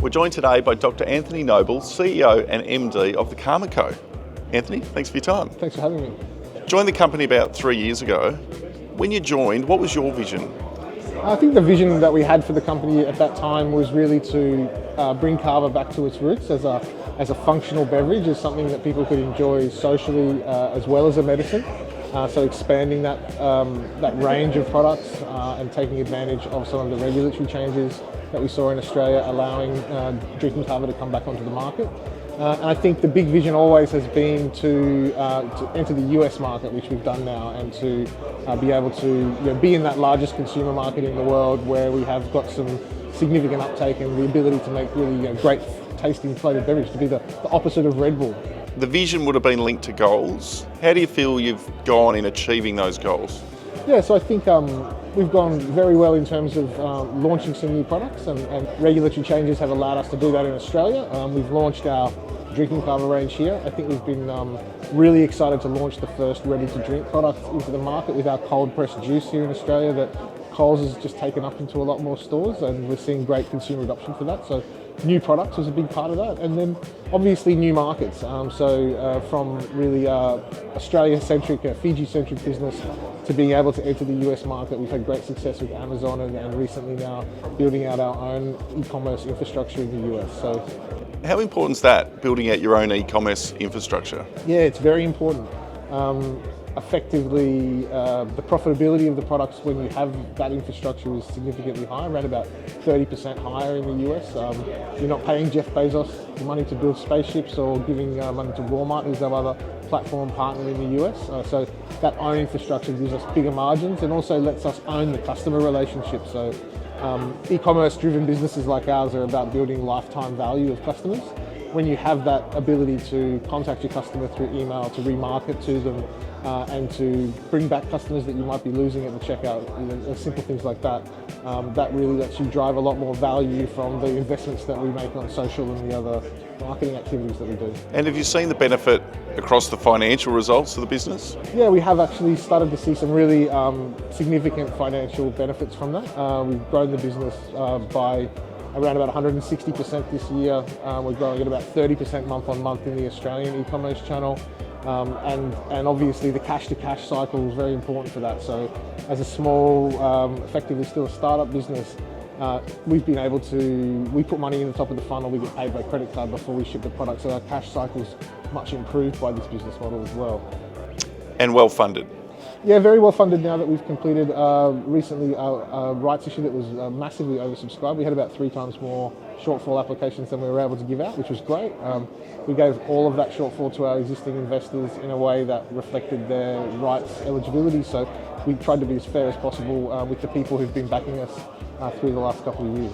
We're joined today by Dr. Anthony Noble, CEO and MD of the Karma Co. Anthony, thanks for your time. Thanks for having me. Joined the company about 3 years ago. When you joined, what was your vision? I think the vision that we had for the company at that time was really to bring Kava back to its roots as a functional beverage, as something that people could enjoy socially as well as a medicine. So expanding that range of products and taking advantage of some of the regulatory changes that we saw in Australia, allowing drinking Kava to come back onto the market. And I think the big vision always has been to enter the US market, which we've done now, and to be able to be in that largest consumer market in the world, where we have got some significant uptake and the ability to make really great tasting flavoured beverage, to be the opposite of Red Bull. The vision would have been linked to goals. How do you feel you've gone in achieving those goals? Yeah, so I think we've gone very well in terms of launching some new products, and regulatory changes have allowed us to do that in Australia. We've launched our drinking Kava range here. I think we've been really excited to launch the first ready-to-drink product into the market with our cold-pressed juice here in Australia that Coles has just taken up into a lot more stores, and we're seeing great consumer adoption for that. So new products was a big part of that, and then obviously new markets. From really Australia-centric, Fiji-centric business to being able to enter the US market. We've had great success with Amazon, and recently now building out our own e-commerce infrastructure in the US. So, how important is that, building out your own e-commerce infrastructure? Yeah, it's very important. Effectively, the profitability of the products when you have that infrastructure is significantly higher, around about 30% higher in the US. You're not paying Jeff Bezos the money to build spaceships or giving money to Walmart, who's our other platform partner in the US. So that own infrastructure gives us bigger margins and also lets us own the customer relationship. So e-commerce driven businesses like ours are about building lifetime value of customers. When you have that ability to contact your customer through email, to remarket to them, and to bring back customers that you might be losing at the checkout, simple things like that, that really lets you drive a lot more value from the investments that we make on social and the other marketing activities that we do. And have you seen the benefit across the financial results of the business? Yeah, we have actually started to see some really significant financial benefits from that. We've grown the business by around about 160% this year. We're growing at about 30% month on month in the Australian e-commerce channel. And obviously the cash-to-cash cycle is very important for that. So as a small, effectively still a startup business, we've been able to, we put money in the top of the funnel, we get paid by credit card before we ship the product. So our cash cycle is much improved by this business model as well. And well funded. Yeah, very well funded now that we've completed recently a rights issue that was massively oversubscribed. We had about 3 times more shortfall applications than we were able to give out, which was great. We gave all of that shortfall to our existing investors in a way that reflected their rights eligibility. So we tried to be as fair as possible with the people who've been backing us through the last couple of years.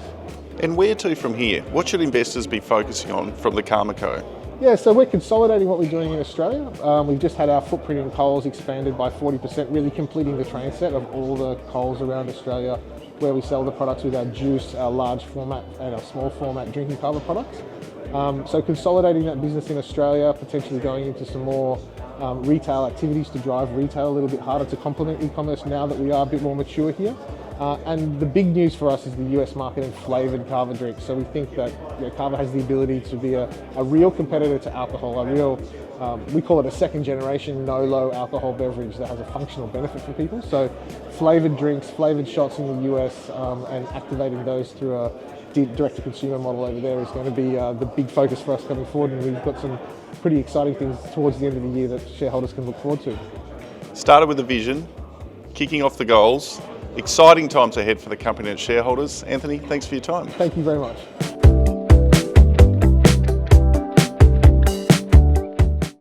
And where to from here? What should investors be focusing on from the Karma Co? Yeah, so we're consolidating what we're doing in Australia. We've just had our footprint in Coles expanded by 40%, really completing the train set of all the Coles around Australia where we sell the products with our juice, our large format and our small format drinking Kava products. So consolidating that business in Australia, potentially going into some more retail activities to drive retail a little bit harder to complement e-commerce now that we are a bit more mature here. And the big news for us is the US market and flavoured Kava drinks. So we think that Kava has the ability to be a real competitor to alcohol, a real, we call it a second generation no-low alcohol beverage that has a functional benefit for people. So flavoured drinks, flavoured shots in the US, and activating those through a direct-to-consumer model over there is going to be the big focus for us coming forward, and we've got some pretty exciting things towards the end of the year that shareholders can look forward to. Started with a vision, kicking off the goals. Exciting times ahead for the company and shareholders. Anthony, thanks for your time. Thank you very much.